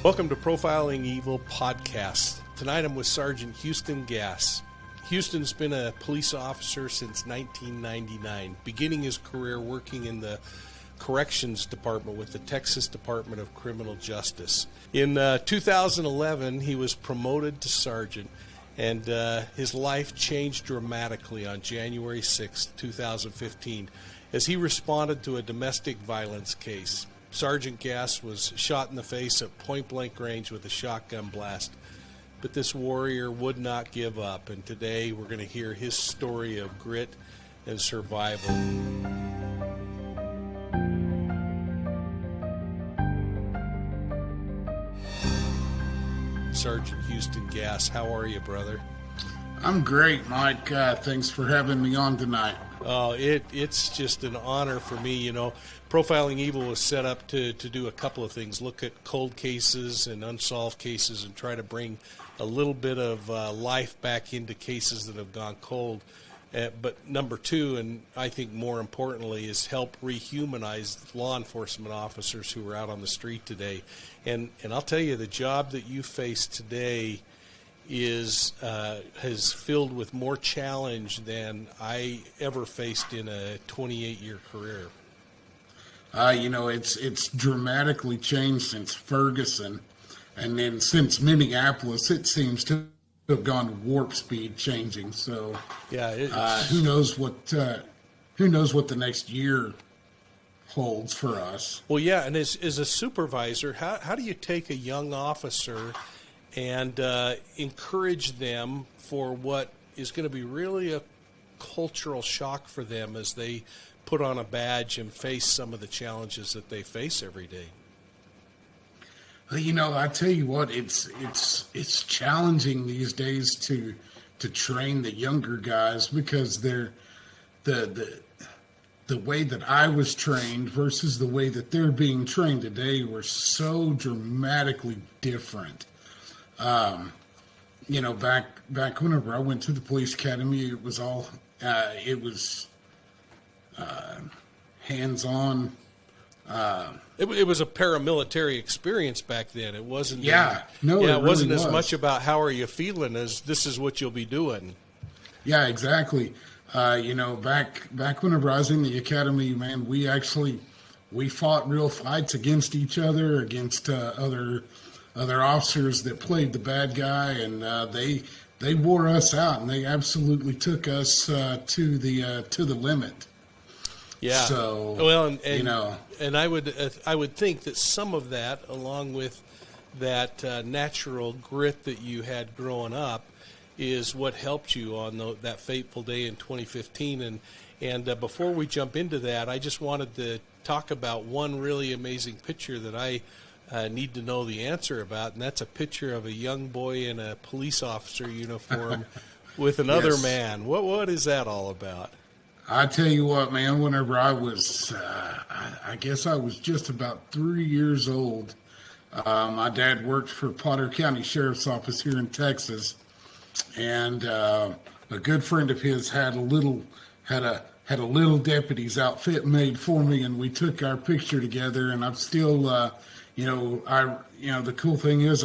Welcome to Profiling Evil Podcast. Tonight I'm with Sergeant Houston Gass. Houston's been a police officer since 1999, beginning his career working in the Corrections Department with the Texas Department of Criminal Justice. In 2011, he was promoted to sergeant, and his life changed dramatically on January 6, 2015, as he responded to a domestic violence case. Sergeant Gass was shot in the face at point-blank range with a shotgun blast, but this warrior would not give up, and today we're going to hear his story of grit and survival. Sergeant Houston Gass, how are you, brother? I'm great, Mike. Thanks for having me on tonight. Oh, it's just an honor for me. You know, Profiling Evil was set up to do a couple of things: look at cold cases and unsolved cases and try to bring a little bit of life back into cases that have gone cold. But number two, and I think more importantly, is help rehumanize law enforcement officers who are out on the street today. And I'll tell you, the job that you face today is filled with more challenge than I ever faced in a 28-year career. It's dramatically changed since Ferguson, and then since Minneapolis, it seems to have gone warp speed changing. So, yeah, who knows what the next year holds for us? Well, yeah, and as a supervisor, how do you take a young officer and encourage them for what is going to be really a cultural shock for them as they put on a badge and face some of the challenges that they face every day? You know, I tell you what, it's challenging these days to train the younger guys, because they're the way that I was trained versus the way that they're being trained today were so dramatically different. Back whenever I went to the police academy, it was all hands-on. It was a paramilitary experience back then. It wasn't. It wasn't as much about how are you feeling as this is what you'll be doing. Yeah, exactly. Back whenever I was in the academy, man, we fought real fights against each other, against other officers that played the bad guy, and they wore us out, and they absolutely took us to the limit. Yeah. So, well, and I would think that some of that, along with that natural grit that you had growing up, is what helped you on that fateful day in 2015. And before we jump into that, I just wanted to talk about one really amazing picture that I need to know the answer about, and that's a picture of a young boy in a police officer uniform with another Yes. man. What is that all about? I tell you what, man, whenever I was, I guess I was just about 3 years old, my dad worked for Potter County Sheriff's Office here in Texas, and a good friend of his had a little deputy's outfit made for me, and we took our picture together, and I'm still, the cool thing is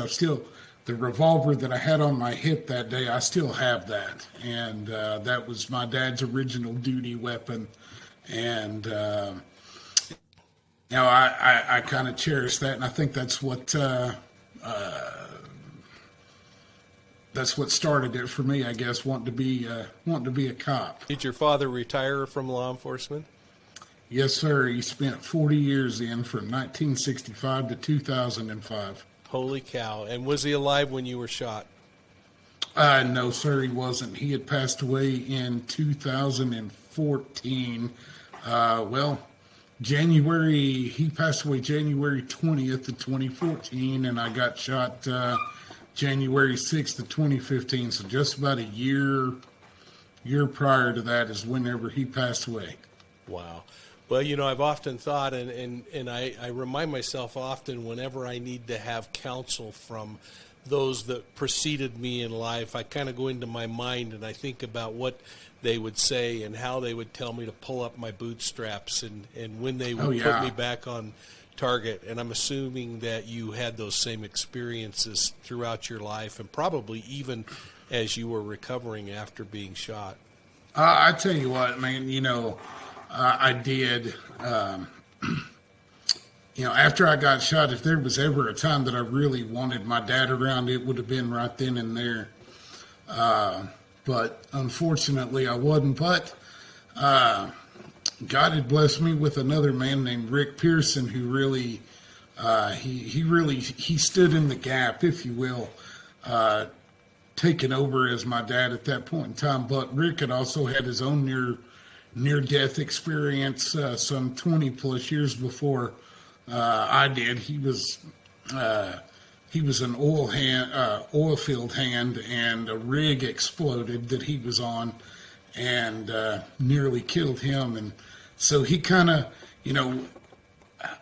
the revolver that I had on my hip that day, I still have that. And that was my dad's original duty weapon. And, I kind of cherish that. And I think that's what started it for me, I guess, wanting to be a cop. Did your father retire from law enforcement? Yes, sir. He spent 40 years from 1965 to 2005. Holy cow. And was he alive when you were shot? No, sir, he wasn't. He had passed away in 2014. He passed away January 20th of 2014, and I got shot January 6th of 2015. So just about a year prior to that is whenever he passed away. Wow. Well, I've often thought, and I remind myself often whenever I need to have counsel from those that preceded me in life, I kind of go into my mind and I think about what they would say and how they would tell me to pull up my bootstraps and when they would put me back on target, and I'm assuming that you had those same experiences throughout your life, and probably even as you were recovering after being shot. I tell you what, man, I did. After I got shot, if there was ever a time that I really wanted my dad around, it would have been right then and there. But unfortunately, I wasn't. But God had blessed me with another man named Rick Pearson, who really, he stood in the gap, if you will, taking over as my dad at that point in time. But Rick had also had his own near-death experience some 20 plus years before I did. He was an oil field hand, and a rig exploded that he was on, and nearly killed him. And so he kind of,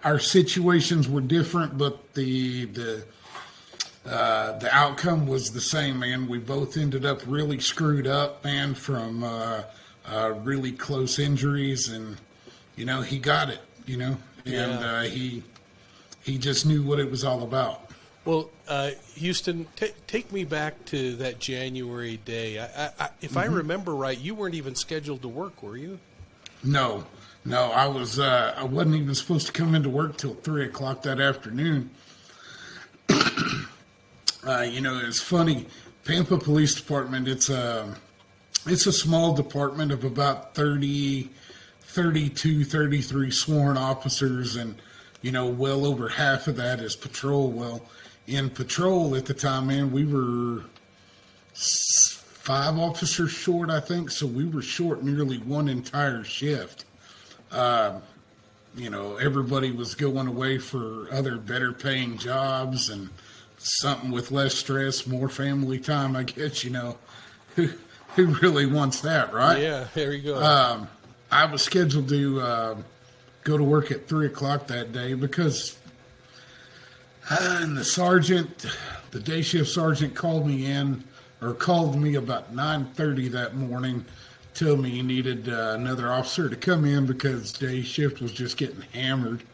our situations were different, but the outcome was the same, man. We both ended up really screwed up, man, from really close injuries, and he got it, and he just knew what it was all about. Well, Houston, take me back to that January day. If I remember right, you weren't even scheduled to work, were you? No, I wasn't even supposed to come into work till 3:00 that afternoon. It's funny. Pampa Police Department, it's a small department of about 32, 33 sworn officers, and, well over half of that is patrol. Well, in patrol at the time, man, we were 5 officers short, I think, so we were short nearly one entire shift. Everybody was going away for other better paying jobs and something with less stress, more family time, I guess. Who really wants that, right? Yeah, there you go. I was scheduled to go to work at 3:00 that day because and the day shift sergeant called me about 9:30 that morning, told me he needed another officer to come in because day shift was just getting hammered.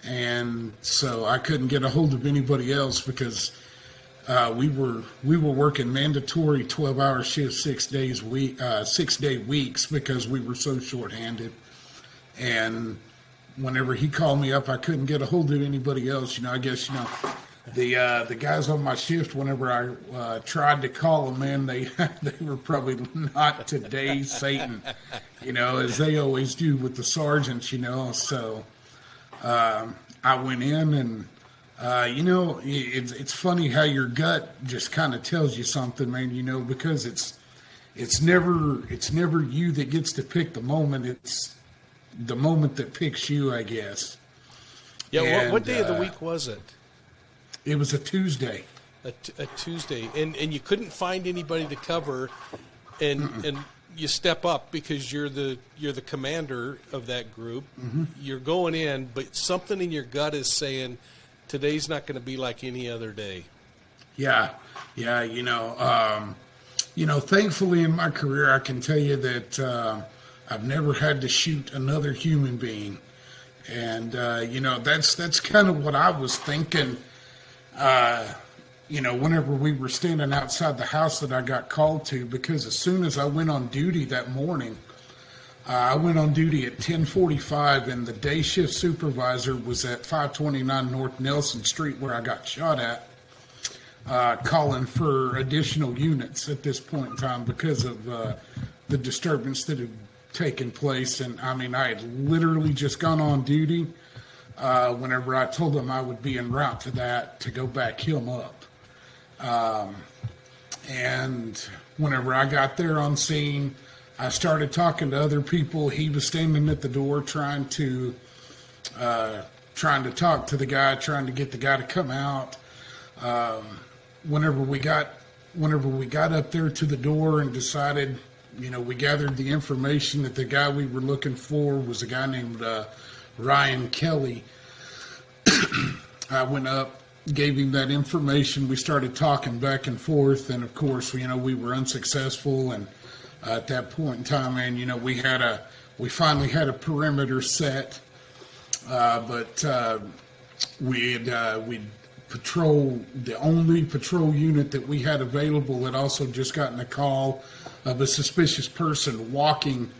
And so I couldn't get a hold of anybody else because we were working mandatory 12-hour shifts, 6-day weeks, because we were so short-handed. And whenever he called me up, I couldn't get a hold of anybody else. I guess the guys on my shift, whenever I tried to call them, man, they were probably not today's Satan, as they always do with the sergeants, So I went in, and it's funny how your gut just kind of tells you something, man. Because it's never you that gets to pick the moment. It's the moment that picks you, I guess. Yeah. And what day of the week was it? It was a Tuesday. A Tuesday, and you couldn't find anybody to cover, and you step up because you're the commander of that group. Mm-hmm. You're going in, but something in your gut is saying today's not going to be like any other day. Yeah. Thankfully in my career, I can tell you that I've never had to shoot another human being, and that's kind of what I was thinking. Whenever we were standing outside the house that I got called to, because as soon as I went on duty that morning, I went on duty at 10:45, and the day shift supervisor was at 529 North Nelson Street where I got shot at, calling for additional units at this point in time because of the disturbance that had taken place. And I had literally just gone on duty whenever I told him I would be en route to go back him up. And whenever I got there on scene, I started talking to other people. He was standing at the door trying to talk to the guy, trying to get the guy to come out. Whenever we got up there to the door and decided, we gathered the information that the guy we were looking for was a guy named Ryan Kelly. I went up, gave him that information. We started talking back and forth, and of course, we were unsuccessful. And at that point in time, man, we finally had a perimeter set. But we'd patrol, the only patrol unit that we had available had also just gotten a call of a suspicious person walking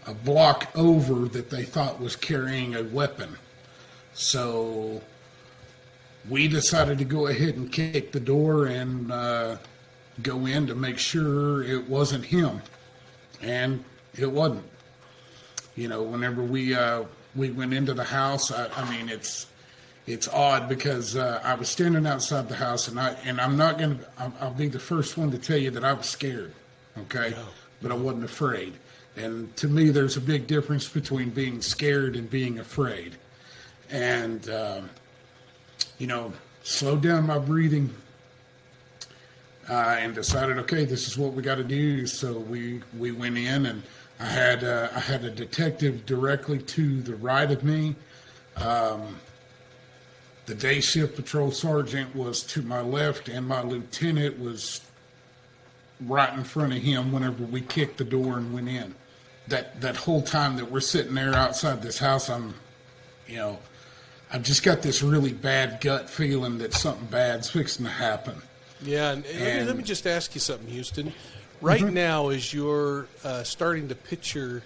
a block over that they thought was carrying a weapon. So we decided to go ahead and kick the door and go in to make sure it wasn't him. And it wasn't. You know, whenever we went into the house, I mean, it's odd because I was standing outside the house, and I'll be the first one to tell you that I was scared, okay? Yeah. But I wasn't afraid. And to me, there's a big difference between being scared and being afraid. And, you know, slowed down my breathing and decided, okay, this is what we got to do. So we went in, and I had a detective directly to the right of me. The day shift patrol sergeant was to my left, and my lieutenant was right in front of him whenever we kicked the door and went in. That whole time that we're sitting there outside this house, I've just got this really bad gut feeling that something bad's fixing to happen. Yeah, and let me just ask you something, Houston. Right now, as you're starting to picture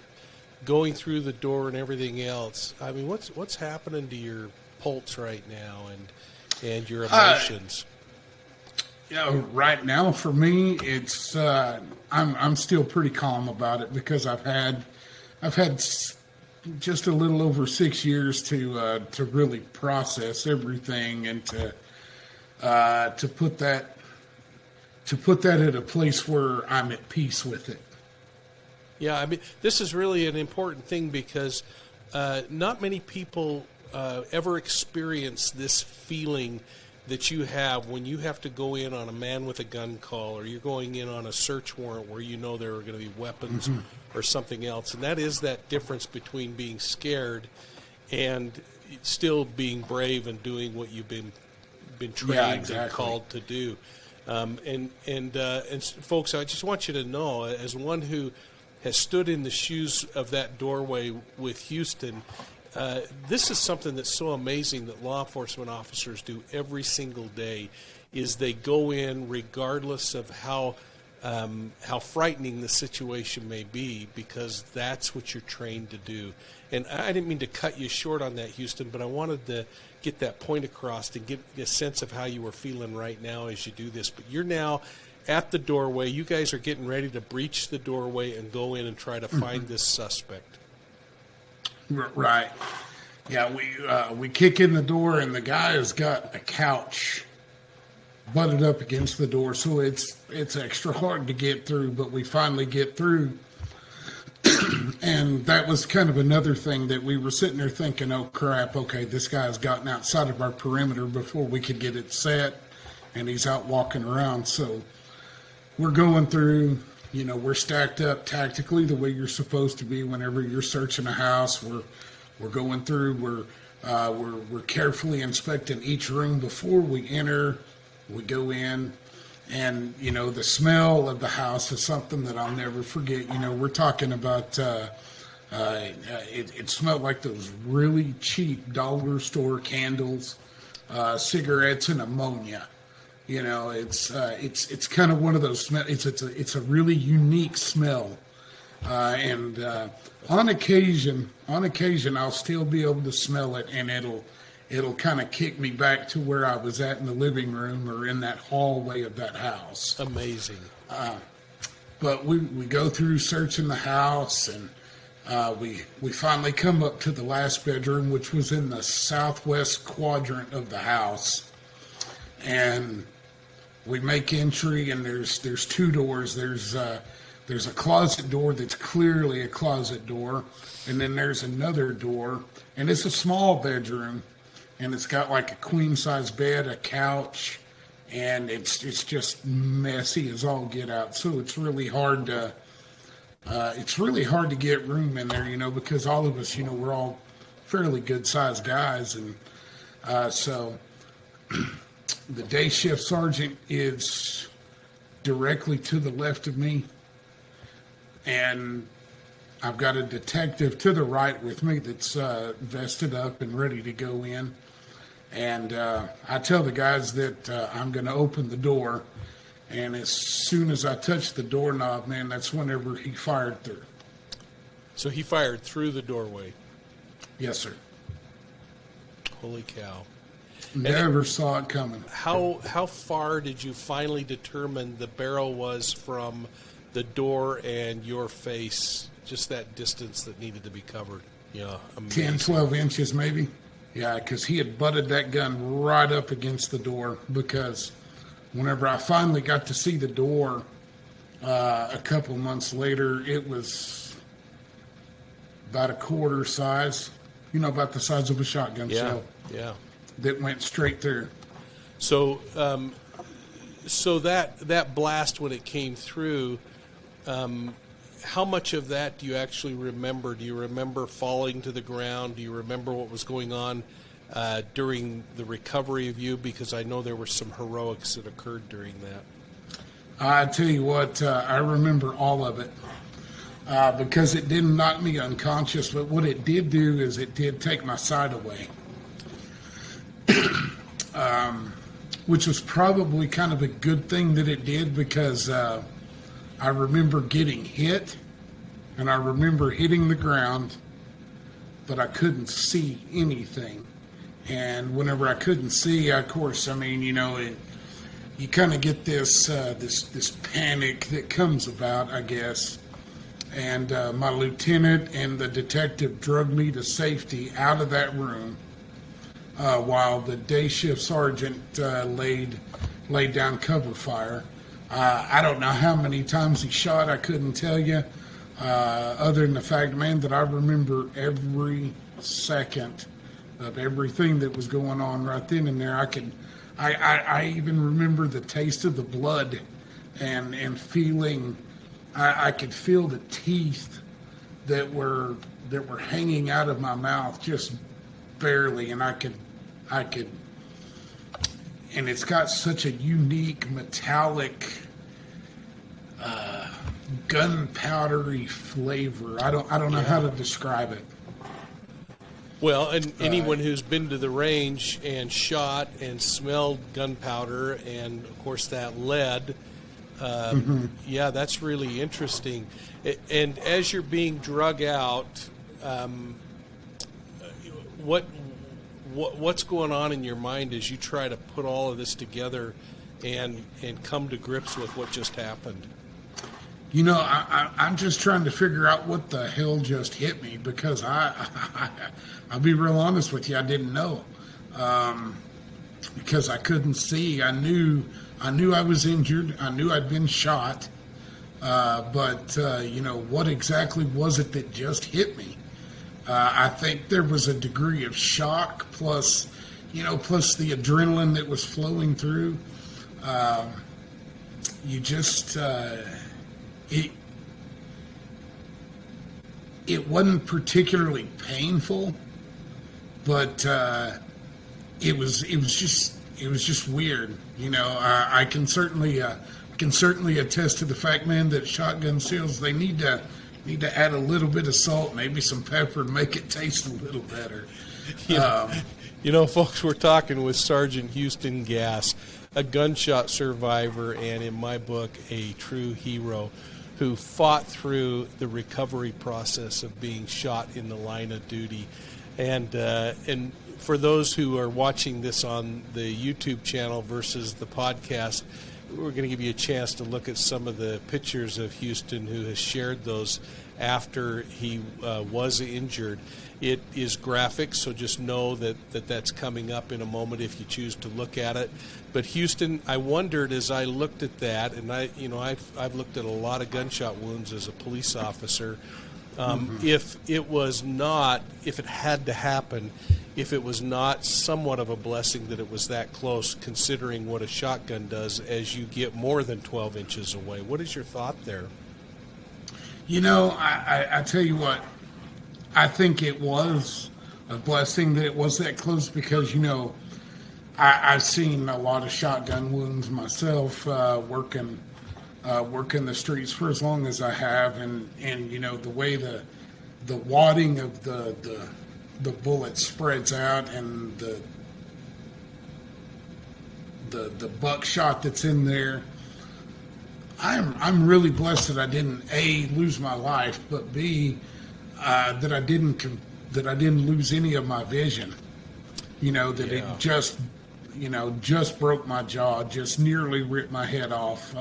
going through the door and everything else, I mean, what's happening to your pulse right now and your emotions? Right now for me, it's I'm still pretty calm about it because I've had just a little over 6 years to really process everything and to put that at a place where I'm at peace with it. Yeah, I mean, this is really an important thing because not many people ever experience this feeling that you have when you have to go in on a man with a gun call, or you're going in on a search warrant where you know there are going to be weapons or something else. And that is that difference between being scared and still being brave and doing what you've been trained and called to do. And folks, I just want you to know, as one who has stood in the shoes of that doorway with Houston, this is something that's so amazing that law enforcement officers do every single day, is they go in regardless of how frightening the situation may be, because that's what you're trained to do. And I didn't mean to cut you short on that, Houston, but I wanted to get that point across and get a sense of how you were feeling right now as you do this. But you're now at the doorway. You guys are getting ready to breach the doorway and go in and try to find this suspect. Right. Yeah, we kick in the door, and the guy has got a couch butted up against the door, so it's extra hard to get through, but we finally get through. And that was kind of another thing that we were sitting there thinking, oh crap, okay, this guy's gotten outside of our perimeter before we could get it set, and he's out walking around. So we're going through, you know, we're stacked up tactically the way you're supposed to be whenever you're searching a house. We're going through, we're carefully inspecting each room before we enter. We go in, and, you know, the smell of the house is something that I'll never forget. You know, we're talking about, it smelled like those really cheap dollar store candles, cigarettes, and ammonia. You know, it's kind of one of those smells. It's a really unique smell, and on occasion I'll still be able to smell it, and it'll kind of kick me back to where I was at in the living room or in that hallway of that house. Amazing. But we go through searching the house, and we finally come up to the last bedroom, which was in the southwest quadrant of the house. And we make entry, and there's two doors. There's a closet door that's clearly a closet door, and then there's another door, and it's a small bedroom. And it's got like a queen size bed, a couch, and it's just messy as all get out. So it's really hard to get room in there, you know, because all of us, you know, we're all fairly good sized guys, and so the day shift sergeant is directly to the left of me, and I've got a detective to the right with me that's vested up and ready to go in. And I tell the guys that I'm going to open the door. And as soon as I touched the doorknob, man, that's whenever he fired through. So he fired through the doorway? Yes, sir. Holy cow. Never saw it coming. How far did you finally determine the barrel was from the door and your face? Just that distance that needed to be covered. Yeah, amazing. 10, 12 inches maybe. Yeah, because he had butted that gun right up against the door. Because whenever I finally got to see the door a couple months later, it was about a quarter size. About the size of a shotgun shell. Yeah. That went straight through. So, so that blast when it came through, how much of that do you actually remember? Do you remember falling to the ground? Do you remember what was going on during the recovery of you? Because I know there were some heroics that occurred during that. I tell you what, I remember all of it because it didn't knock me unconscious, but what it did do is it did take my sight away. Which was probably kind of a good thing that it did because I remember getting hit and I remember hitting the ground, but I couldn't see anything. And whenever I couldn't see, of course, I mean, you kind of get this this panic that comes about, I guess. And my lieutenant and the detective drug me to safety out of that room. While the day shift sergeant laid down cover fire. I don't know how many times he shot. I couldn't tell you. Other than the fact, man, that I remember every second of everything that was going on right then and there. I even remember the taste of the blood and feeling. I could feel the teeth that were hanging out of my mouth just barely, and I could, and it's got such a unique metallic, gunpowdery flavor. I don't know how to describe it. Well, and anyone who's been to the range and shot and smelled gunpowder and, of course, that lead, yeah, that's really interesting. And as you're being drug out, what's going on in your mind as you try to put all of this together and come to grips with what just happened? I'm just trying to figure out what the hell just hit me because I'll be real honest with you, I didn't know because I couldn't see. I knew I was injured. I knew I'd been shot, but what exactly was it that just hit me? I think there was a degree of shock plus the adrenaline that was flowing through. It wasn't particularly painful, but it was just weird. I can certainly attest to the fact, man, that shotgun shells, they need to add a little bit of salt, maybe some pepper, to make it taste a little better. Folks, we're talking with Sergeant Houston Gass, a gunshot survivor and, in my book, a true hero who fought through the recovery process of being shot in the line of duty. And for those who are watching this on the YouTube channel versus the podcast, we're going to give you a chance to look at some of the pictures of Houston, who has shared those after he was injured. It is graphic, so just know that that's coming up in a moment if you choose to look at it. But Houston, I wondered as I looked at that, and I've looked at a lot of gunshot wounds as a police officer. If it had to happen, if it was not somewhat of a blessing that it was that close, considering what a shotgun does as you get more than 12 inches away. What is your thought there? I tell you what, I think it was a blessing that it was that close because, I've seen a lot of shotgun wounds myself, working the streets for as long as I have, and the way the wadding of the bullet spreads out and the buckshot that's in there. I'm really blessed that I didn't A, lose my life, but B, that I didn't lose any of my vision. That it just broke my jaw, just nearly ripped my head off.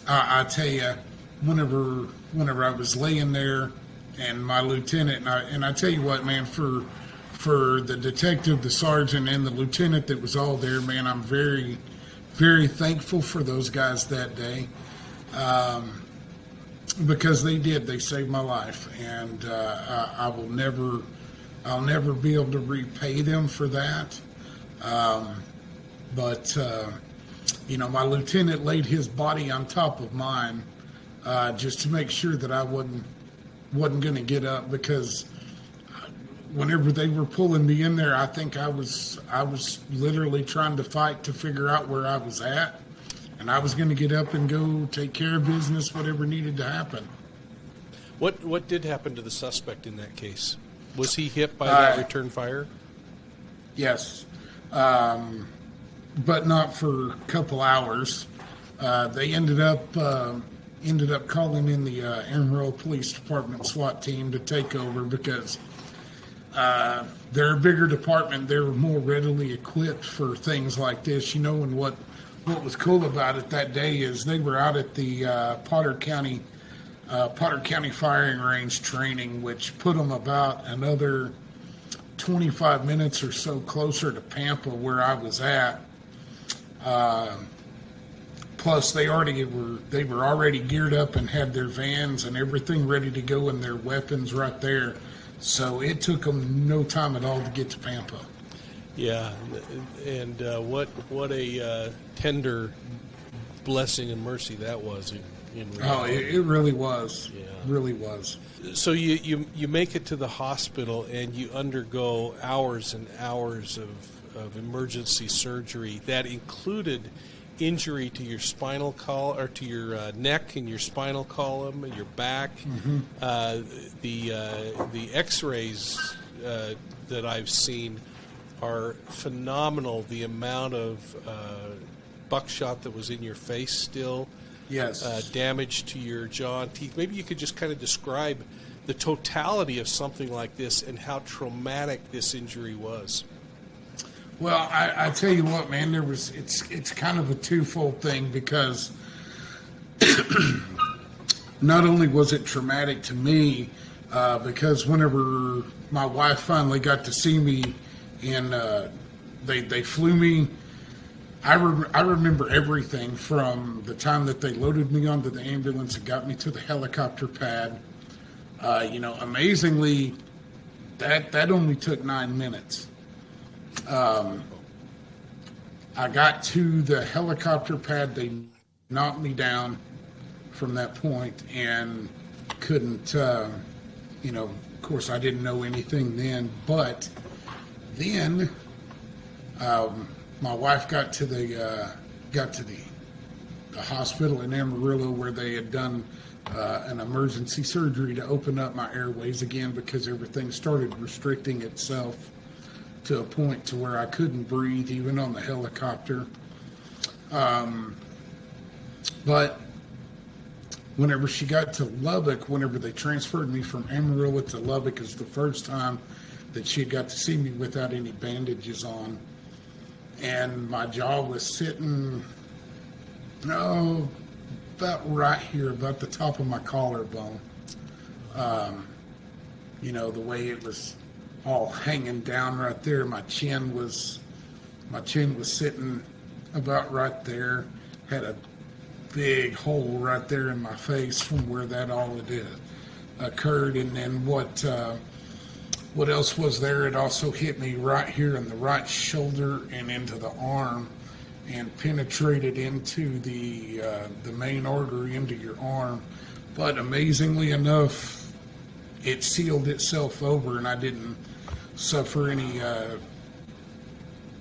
I tell you, whenever I was laying there, and my lieutenant, and I tell you what, man, for the detective, the sergeant, and the lieutenant that was all there, man, I'm very, very thankful for those guys that day, because they saved my life, and I'll never be able to repay them for that. But my lieutenant laid his body on top of mine, just to make sure that I wasn't going to get up, because whenever they were pulling me in there, I think I was literally trying to fight to figure out where I was at, and I was going to get up and go take care of business, whatever needed to happen. What did happen to the suspect in that case? Was he hit by that return fire? Yes, but not for a couple hours. They ended up calling in the Amarillo Police Department SWAT team to take over, because they're a bigger department. They're more readily equipped for things like this, and what was cool about it that day is they were out at the Potter County firing range training, which put them about another 25 minutes or so closer to Pampa, where I was at. Plus, they were already geared up and had their vans and everything ready to go, and their weapons right there. So it took them no time at all to get to Pampa. Yeah, and what a tender blessing and mercy that was. It really was. Yeah. Really was. So you make it to the hospital, and you undergo hours and hours of emergency surgery that included injury to your spinal column, or to your neck and your spinal column and your back. Mm-hmm. The X-rays that I've seen are phenomenal. The amount of buckshot that was in your face still. Yes. Damage to your jaw and teeth. Maybe you could just kind of describe the totality of something like this and how traumatic this injury was. Well, I tell you what, man, it's kind of a twofold thing, because not only was it traumatic to me, because whenever my wife finally got to see me, and they flew me, I remember everything from the time that they loaded me onto the ambulance and got me to the helicopter pad. Amazingly, that only took 9 minutes. I got to the helicopter pad. They knocked me down from that point, and couldn't, of course I didn't know anything then, but then, my wife got to the hospital in Amarillo, where they had done an emergency surgery to open up my airways again, because everything started restricting itself to a point to where I couldn't breathe even on the helicopter. But whenever she got to Lubbock, whenever they transferred me from Amarillo to Lubbock, is the first time that she got to see me without any bandages on. And my jaw was sitting, about right here, about the top of my collarbone. The way it was all hanging down right there. My chin was sitting about right there. Had a big hole right there in my face from where that all had occurred. And then what else was there? It also hit me right here in the right shoulder and into the arm, and penetrated into the main artery into your arm. But amazingly enough, it sealed itself over, and I didn't suffer any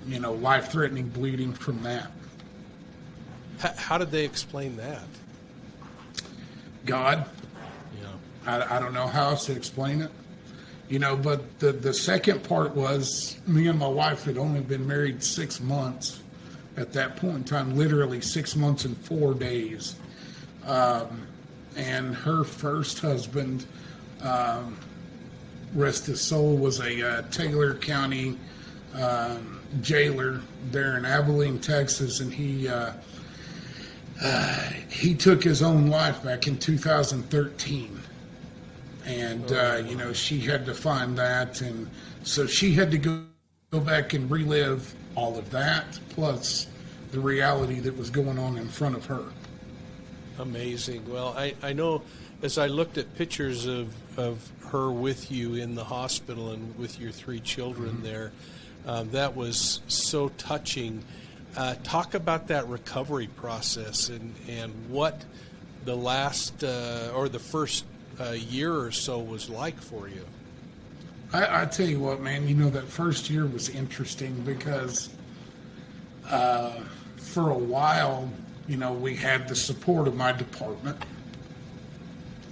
life-threatening bleeding from that. How did they explain that? God. Yeah. I don't know how else to explain it. But the second part was me and my wife had only been married 6 months at that point in time, literally 6 months and 4 days. And her first husband, rest his soul, was a Taylor County jailer there in Abilene, Texas, and he took his own life back in 2013. And, she had to find that. And so she had to go back and relive all of that, plus the reality that was going on in front of her. Amazing. Well, I know as I looked at pictures of her with you in the hospital and with your 3 children there, that was so touching. Talk about that recovery process and what the last or the first year or so was like for you. I tell you what, man, that first year was interesting because for a while, we had the support of my department,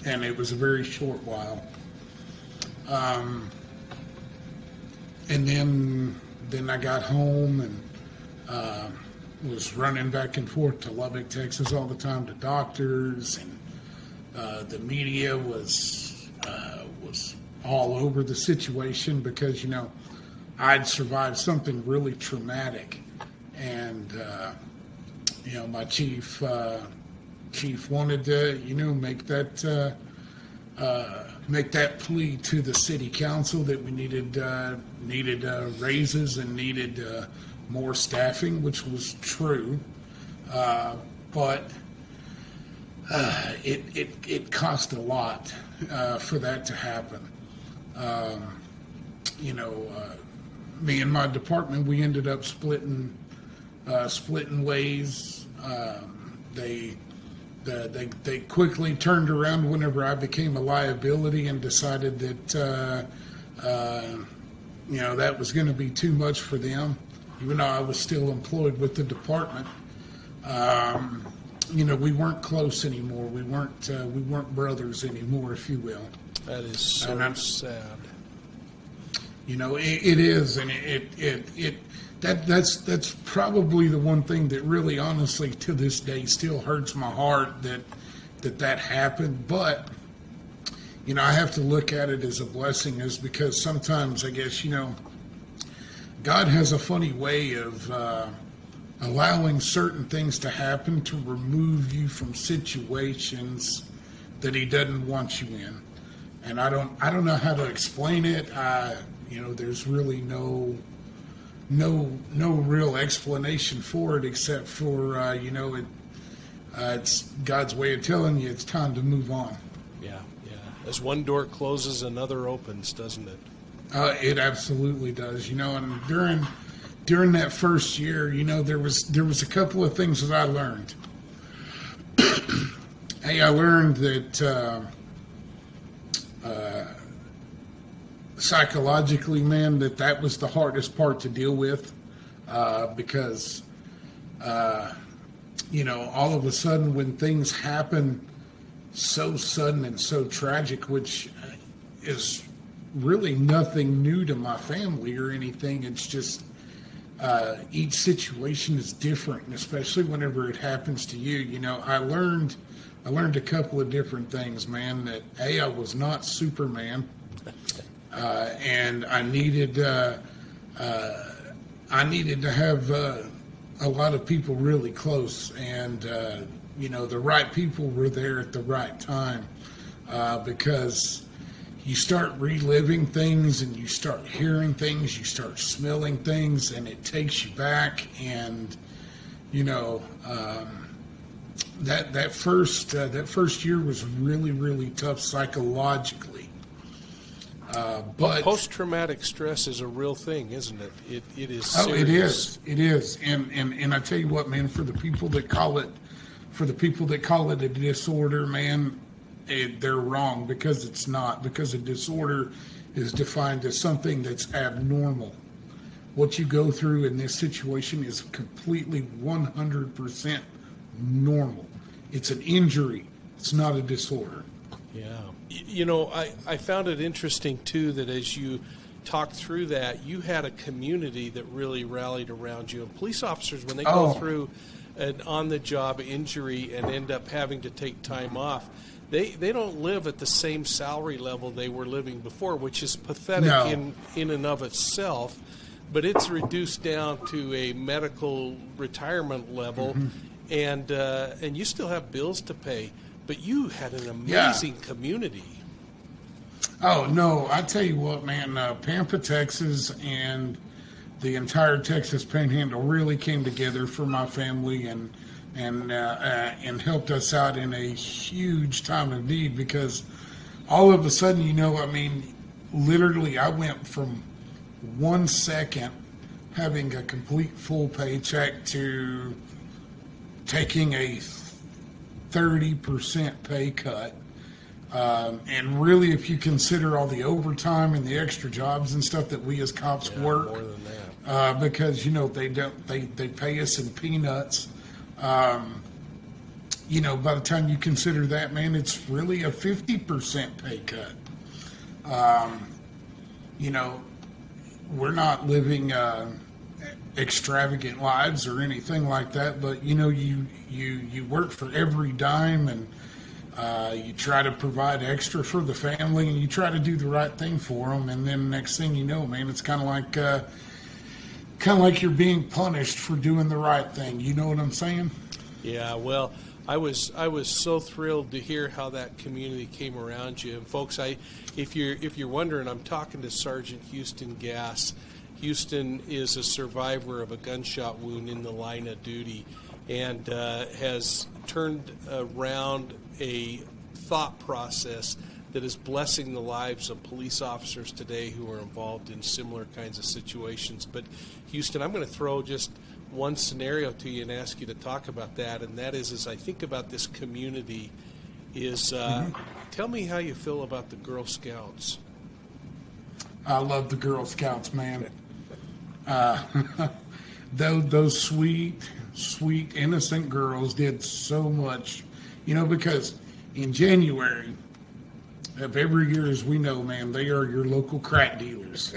and it was a very short while. And then I got home and was running back and forth to Lubbock, Texas all the time to doctors, and the media was all over the situation because, I'd survived something really traumatic. And, my chief wanted to, make that plea to the city council that we needed raises and needed more staffing, which was true. But it cost a lot for that to happen. Me and my department, we ended up splitting ways. They quickly turned around whenever I became a liability and decided that that was going to be too much for them, even though I was still employed with the department. We weren't close anymore. We weren't brothers anymore, if you will. That is so sad. It is, and that's probably the one thing that really, honestly, to this day, still hurts my heart that happened. But I have to look at it as a blessing, is because sometimes I guess God has a funny way of allowing certain things to happen to remove you from situations that He doesn't want you in. And I don't know how to explain it. There's really no real explanation for it except for it's God's way of telling you it's time to move on. Yeah. As one door closes, another opens, doesn't it? It absolutely does. And during that first year, there was a couple of things that I learned. Hey, I learned that psychologically, man, that was the hardest part to deal with because, all of a sudden when things happen so sudden and so tragic, which is really nothing new to my family or anything, it's just each situation is different, and especially whenever it happens to you. I learned a couple of different things, man, that I was not Superman. And I needed to have a lot of people really close, and the right people were there at the right time, because you start reliving things and you start hearing things, you start smelling things, and it takes you back. And that first year was really, really tough psychologically. But post-traumatic stress is a real thing, isn't it? It is serious. Oh, it is. And I tell you what, man, for the people that call it a disorder, man, they're wrong, because it's not. Because a disorder is defined as something that's abnormal. What you go through in this situation is completely 100% normal. It's an injury. It's not a disorder. Yeah. You know, I found it interesting, too, that as you talked through that, you had a community that really rallied around you. And police officers, when they go through an on-the-job injury and end up having to take time off, they don't live at the same salary level they were living before, which is pathetic in and of itself. But it's reduced down to a medical retirement level, and you still have bills to pay. But you had an amazing community. Oh, no, I tell you what, man, Pampa, Texas, and the entire Texas Panhandle really came together for my family and helped us out in a huge time of need, because all of a sudden, you know, I mean, literally I went from 1 second having a complete full paycheck to taking a 30% pay cut. And really, if you consider all the overtime and the extra jobs and stuff that we as cops work, more than that. because, you know, they pay us in peanuts. You know, by the time you consider that, man, it's really a 50% pay cut. You know, we're not living extravagant lives or anything like that, but, you know, you work for every dime, and you try to provide extra for the family, and you try to do the right thing for them. And then next thing you know, man, it's kind of like you're being punished for doing the right thing. You know what I'm saying? Yeah, well, I was so thrilled to hear how that community came around you. And folks, if you're wondering, I'm talking to Sergeant Houston Gass. Houston is a survivor of a gunshot wound in the line of duty, and has turned around a thought process that is blessing the lives of police officers today who are involved in similar kinds of situations. But Houston, I'm going to throw just one scenario to you and ask you to talk about that, and that is, as I think about this community, is tell me how you feel about the Girl Scouts. I love the Girl Scouts, man. Those sweet, innocent girls did so much, you know, because in January of every year, as we know, man, they are your local crack dealers.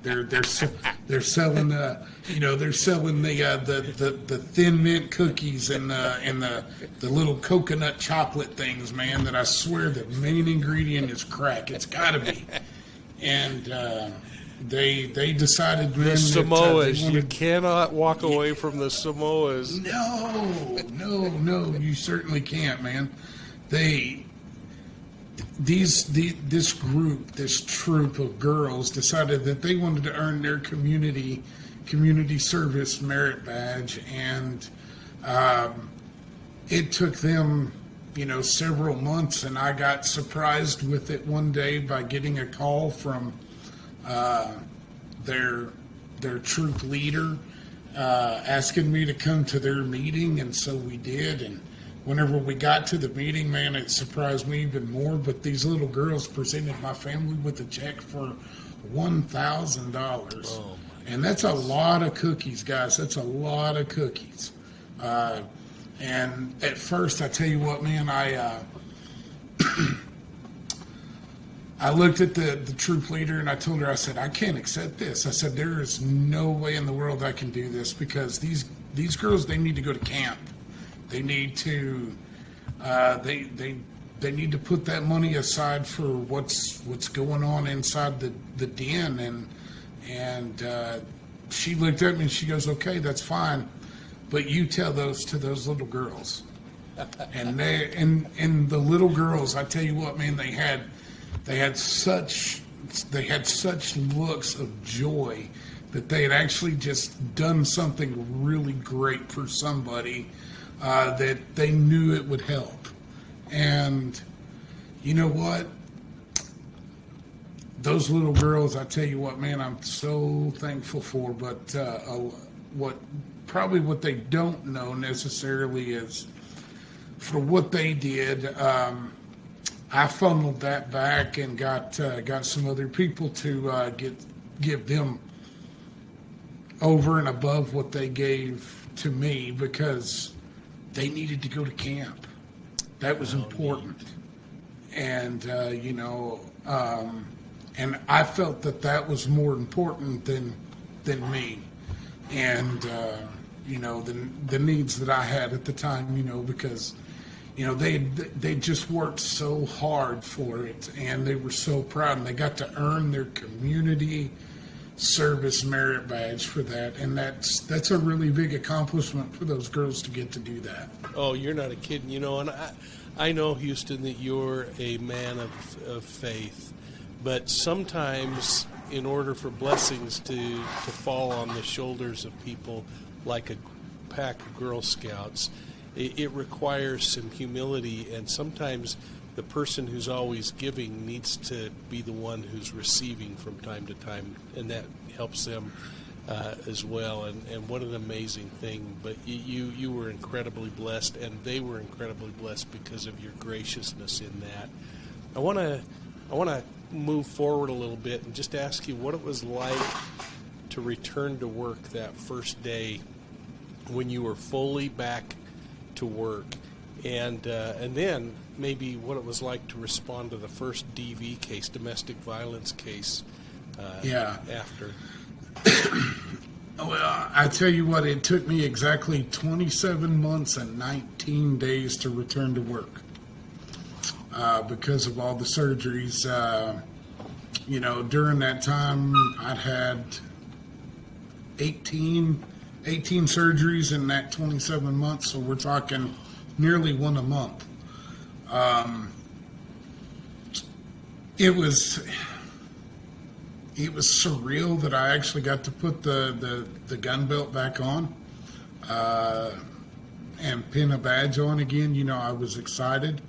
They're selling they're selling the thin mint cookies and the little coconut chocolate things, man, that I swear the main ingredient is crack. It's got to be. And they decided, man, the Samoas. You cannot walk away from the Samoas. No, you certainly can't, man. This troop of girls decided that they wanted to earn their community service merit badge, and it took them, you know, several months, and I got surprised with it one day by getting a call from their troop leader asking me to come to their meeting, and so we did. And whenever we got to the meeting, man, it surprised me even more. But these little girls presented my family with a check for $1,000. Oh, and that's a lot of cookies, guys. That's a lot of cookies. And at first, I tell you what, man, I looked at the troop leader and I told her, I said, I can't accept this. I said, there is no way in the world I can do this, because these girls, they need to go to camp. They need to they need to put that money aside for what's going on inside the den. And she looked at me and she goes, okay, that's fine, but you tell those to those little girls. And the little girls, I tell you what, man, they had such looks of joy that they had actually just done something really great for somebody that they knew it would help. And you know what? Those little girls, I tell you what, man, I'm so thankful for. But what they don't know necessarily is, for what they did, I funneled that back and got some other people to give them over and above what they gave to me, because they needed to go to camp. That was important. And, and I felt that was more important than me. And, the needs that I had at the time, because, they just worked so hard for it, and they were so proud, and they got to earn their community service merit badge for that. And that's a really big accomplishment for those girls to get to do that. Oh, you're not a kid, and I know, Houston, that you're a man of faith, but sometimes in order for blessings to fall on the shoulders of people like a pack of Girl Scouts, it requires some humility, and sometimes the person who's always giving needs to be the one who's receiving from time to time, and that helps them as well. And what an amazing thing. But you were incredibly blessed, and they were incredibly blessed because of your graciousness in that. I want to move forward a little bit and just ask you what it was like to return to work that first day when you were fully back to work, and then maybe what it was like to respond to the first DV case, domestic violence case, after. Well, I tell you what, it took me exactly 27 months and 19 days to return to work because of all the surgeries. During that time, I'd had 18 surgeries in that 27 months, so we're talking nearly one a month. It was surreal that I actually got to put the gun belt back on and pin a badge on again. I was excited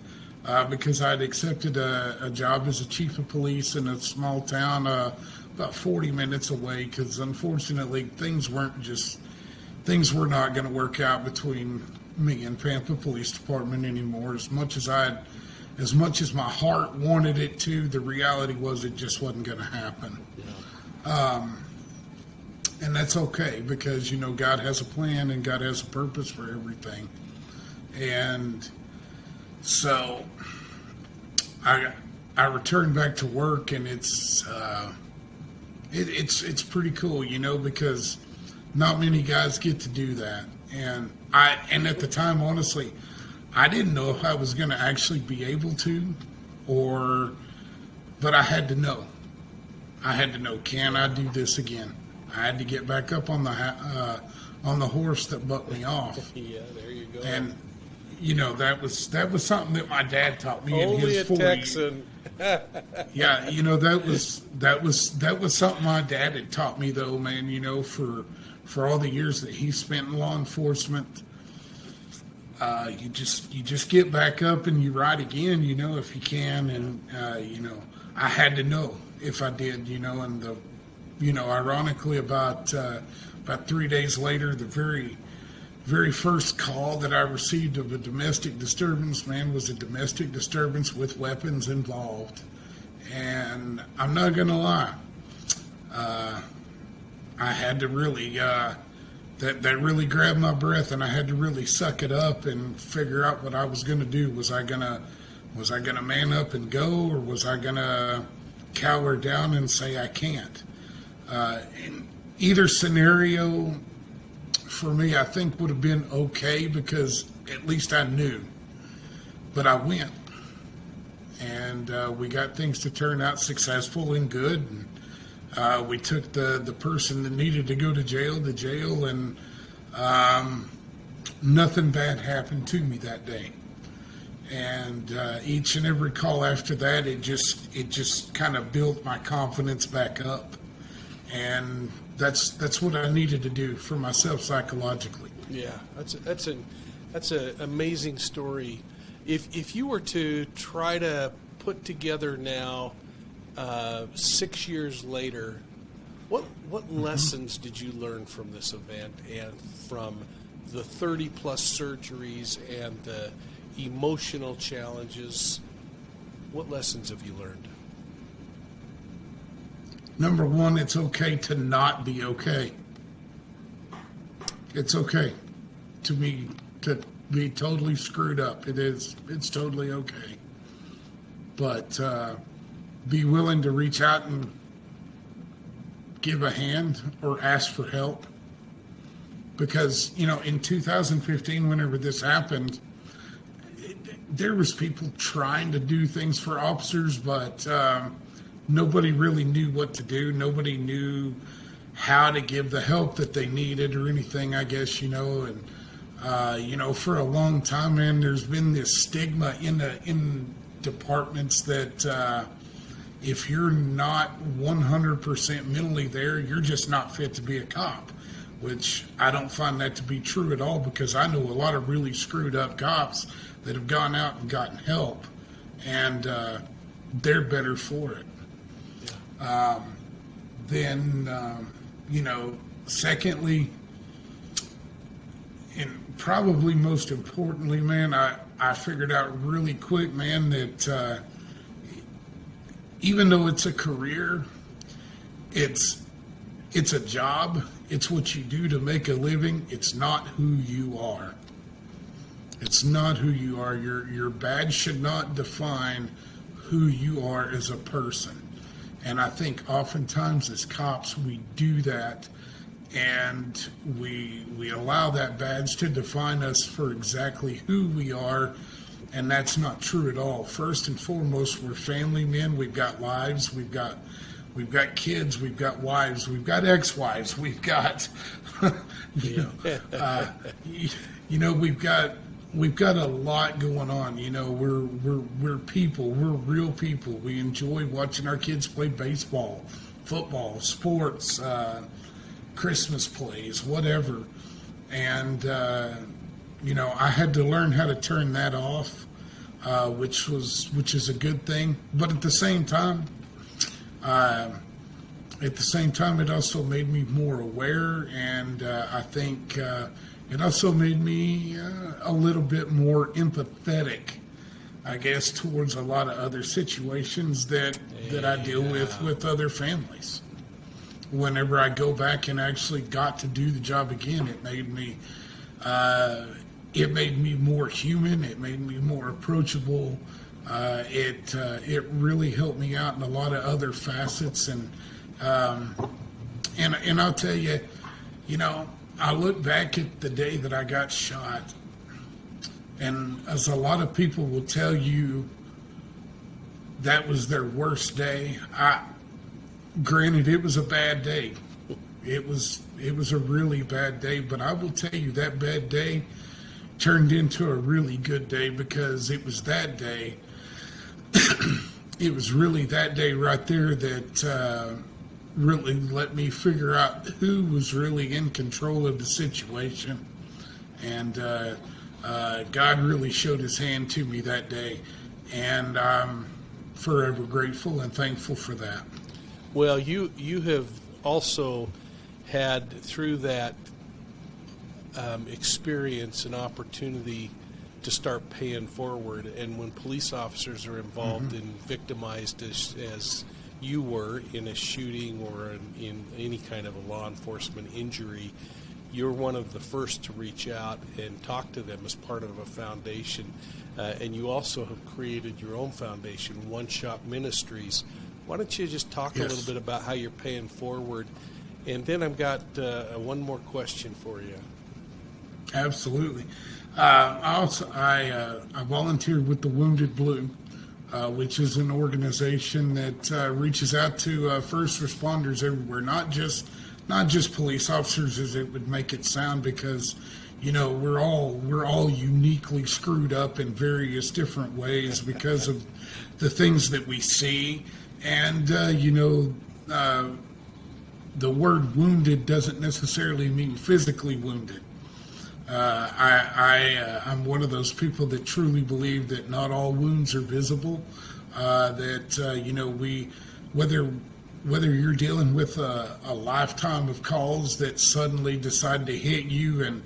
because I'd accepted a job as a chief of police in a small town about 40 minutes away, because unfortunately things were not going to work out between me and Pampa Police Department anymore. As much as my heart wanted it to, the reality was it just wasn't going to happen. Yeah. And that's okay, because God has a plan and God has a purpose for everything. And so I returned back to work, and it's pretty cool, because not many guys get to do that. And at the time, honestly, I didn't know if I was going to actually be able to, but I had to know. Can I do this again? I had to get back up on the horse that bucked me off. Yeah, there you go. And that was something that my dad taught me Only in his 40s. Texan. Yeah, that was something my dad had taught me, though, man. For all the years that he spent in law enforcement, you just get back up and you ride again, if you can. And I had to know if I did, and ironically, about 3 days later, the very first call that I received of a domestic disturbance, man, was a domestic disturbance with weapons involved. And I'm not going to lie, I had to really, that really grabbed my breath, and I had to really suck it up and figure out what I was going to do. Was I gonna man up and go, or was I gonna cower down and say I can't? In either scenario, for me, I think would have been okay, because at least I knew. But I went, and we got things to turn out successful and good. And we took the person that needed to go to jail, and nothing bad happened to me that day. And each and every call after that, it just kind of built my confidence back up. And that's what I needed to do for myself psychologically. Yeah, that's an amazing story. If you were to try to put together now, 6 years later, what lessons did you learn from this event and from the 30 plus surgeries and the emotional challenges? What lessons have you learned? Number one, it's okay to not be okay. It's okay to be totally screwed up. It's totally okay. but be willing to reach out and give a hand or ask for help. Because, in 2015, whenever this happened, there was people trying to do things for officers, but nobody really knew what to do. Nobody knew how to give the help that they needed or anything, I guess, and for a long time, man, there's been this stigma in departments that if you're not 100% mentally there, you're just not fit to be a cop, which I don't find that to be true at all, because I know a lot of really screwed up cops that have gone out and gotten help, and they're better for it. Secondly, and probably most importantly, man, I figured out really quick, man, that even though it's a career, it's a job, it's what you do to make a living, it's not who you are. It's not who you are. Your badge should not define who you are as a person. And I think oftentimes as cops we do that, and we allow that badge to define us for exactly who we are, and that's not true at all. First and foremost, we're family men. We've got lives. We've got kids. We've got wives. We've got ex-wives. We've got we've got a lot going on. We're people. We're real people. We enjoy watching our kids play baseball, football, sports, Christmas plays, whatever. And I had to learn how to turn that off, which is a good thing. But at the same time, it also made me more aware, and I think it also made me a little bit more empathetic, I guess, towards a lot of other situations that I deal with other families. Whenever I go back and actually got to do the job again, it made me more human. It made me more approachable. It really helped me out in a lot of other facets, and I'll tell you, I look back at the day that I got shot, and as a lot of people will tell you, that was their worst day. Granted, it was a bad day. It was a really bad day, but I will tell you that bad day turned into a really good day, because it was that day. It was really that day right there that really let me figure out who was really in control of the situation. And God really showed his hand to me that day. And I'm forever grateful and thankful for that. Well, you have also had, through that experience, an opportunity to start paying forward. And when police officers are involved and victimized as you were in a shooting or in any kind of a law enforcement injury, you're one of the first to reach out and talk to them as part of a foundation. And you also have created your own foundation, One Shot Ministries. Why don't you just talk a little bit about how you're paying forward? And then I've got one more question for you. Absolutely. I volunteered with the Wounded Blue, which is an organization that reaches out to first responders everywhere, not just police officers, as it would make it sound, because we're all uniquely screwed up in various different ways because of the things that we see. And the word wounded doesn't necessarily mean physically wounded. I'm one of those people that truly believe that not all wounds are visible. Whether you're dealing with a lifetime of calls that suddenly decide to hit you,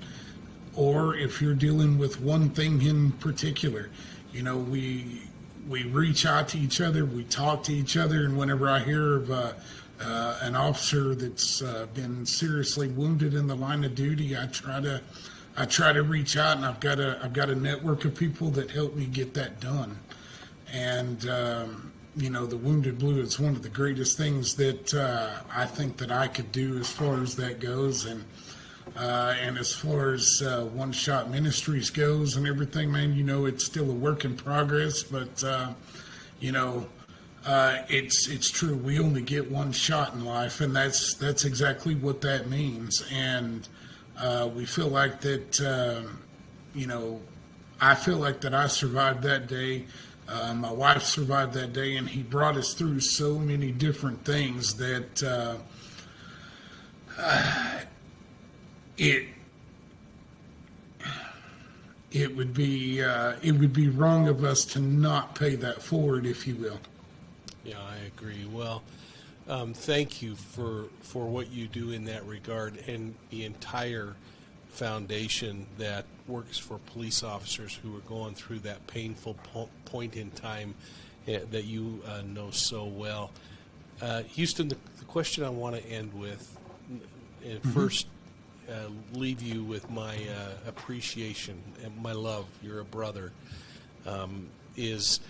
or if you're dealing with one thing in particular, we reach out to each other, we talk to each other, and whenever I hear of an officer that's been seriously wounded in the line of duty, I try to reach out, and I've got a network of people that help me get that done. And, the Wounded Blue is one of the greatest things that I think that I could do as far as that goes. And as far as One Shot Ministries goes and everything, man, it's still a work in progress. But, it's true. We only get one shot in life, and that's exactly what that means. And we feel like that, I feel like that I survived that day. My wife survived that day, and he brought us through so many different things that it would be wrong of us to not pay that forward, if you will. Yeah, I agree. Well, thank you for what you do in that regard, and the entire foundation that works for police officers who are going through that painful point in time that you know so well. Houston, the question I want to end with, and first leave you with my appreciation and my love, you're a brother, is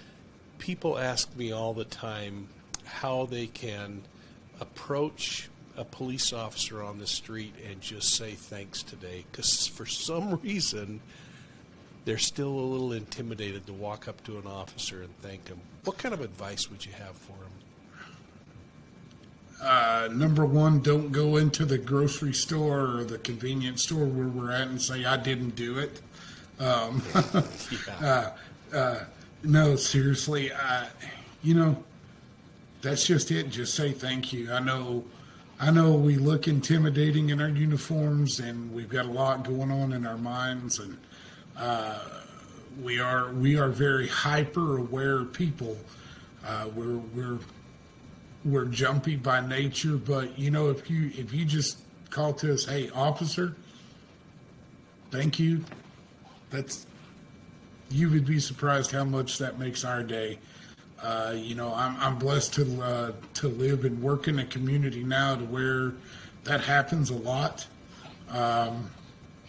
people ask me all the time how they can approach a police officer on the street and just say thanks today, because for some reason they're still a little intimidated to walk up to an officer and thank him. What kind of advice would you have for them? Number one, don't go into the grocery store or the convenience store where we're at and say, I didn't do it. No, seriously, that's just it. Just say thank you. I know we look intimidating in our uniforms, and we've got a lot going on in our minds, and we are very hyper aware people. We're jumpy by nature, but if you just call to us, hey, officer, thank you. You would be surprised how much that makes our day. I'm blessed to live and work in a community now to where that happens a lot. But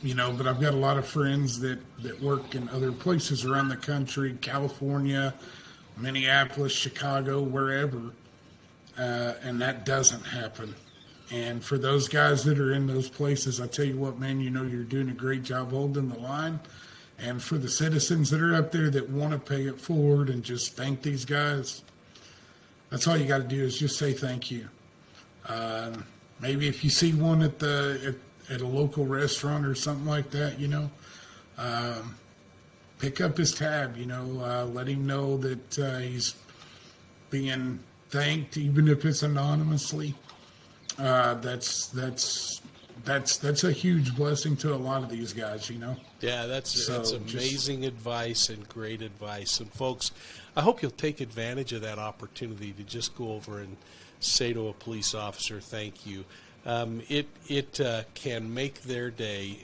I've got a lot of friends that work in other places around the country, California, Minneapolis, Chicago, wherever, and that doesn't happen. And for those guys that are in those places, I tell you what, man, you're doing a great job holding the line. And for the citizens that are up there that want to pay it forward and just thank these guys, that's all you got to do is just say thank you. Maybe if you see one at a local restaurant or something like that, pick up his tab. Let him know that he's being thanked, even if it's anonymously. That's a huge blessing to a lot of these guys, Yeah, that's amazing advice and great advice. And folks, I hope you'll take advantage of that opportunity to just go over and say to a police officer, thank you. It can make their day,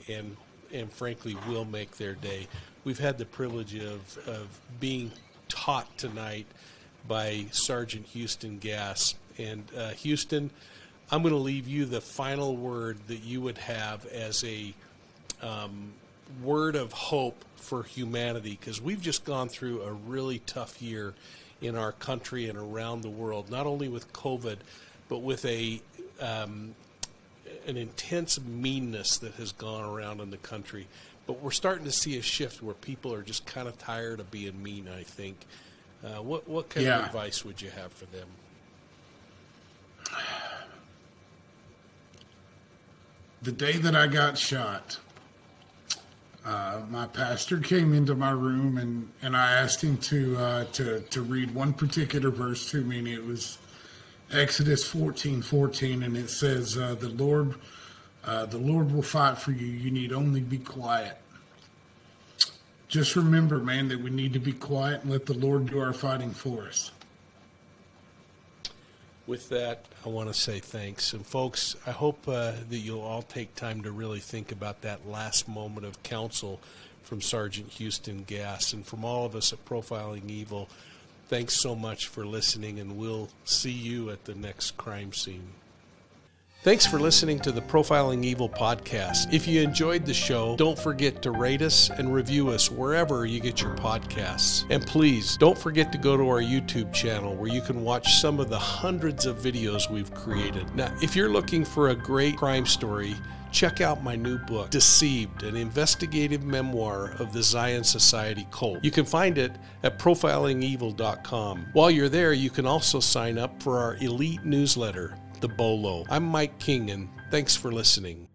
and frankly will make their day. We've had the privilege of being taught tonight by Sergeant Houston Gass. And Houston, I'm going to leave you the final word that you would have as a word of hope for humanity, because we've just gone through a really tough year in our country and around the world, not only with COVID, but with an intense meanness that has gone around in the country. But we're starting to see a shift where people are just kind of tired of being mean, I think. What kind of advice would you have for them? The day that I got shot, my pastor came into my room and I asked him to read one particular verse to me, and it was Exodus 14:14, and it says, "The Lord will fight for you. You need only be quiet." Just remember, man, that we need to be quiet and let the Lord do our fighting for us. With that, I want to say thanks. And folks, I hope that you'll all take time to really think about that last moment of counsel from Sergeant Houston Gass. And from all of us at Profiling Evil, thanks so much for listening, and we'll see you at the next crime scene. Thanks for listening to the Profiling Evil podcast. If you enjoyed the show, don't forget to rate us and review us wherever you get your podcasts. And please, don't forget to go to our YouTube channel where you can watch some of the hundreds of videos we've created. Now, if you're looking for a great crime story, check out my new book, Deceived, an investigative memoir of the Zion Society cult. You can find it at profilingevil.com. While you're there, you can also sign up for our elite newsletter, the B.O.L.O. I'm Mike King, and thanks for listening.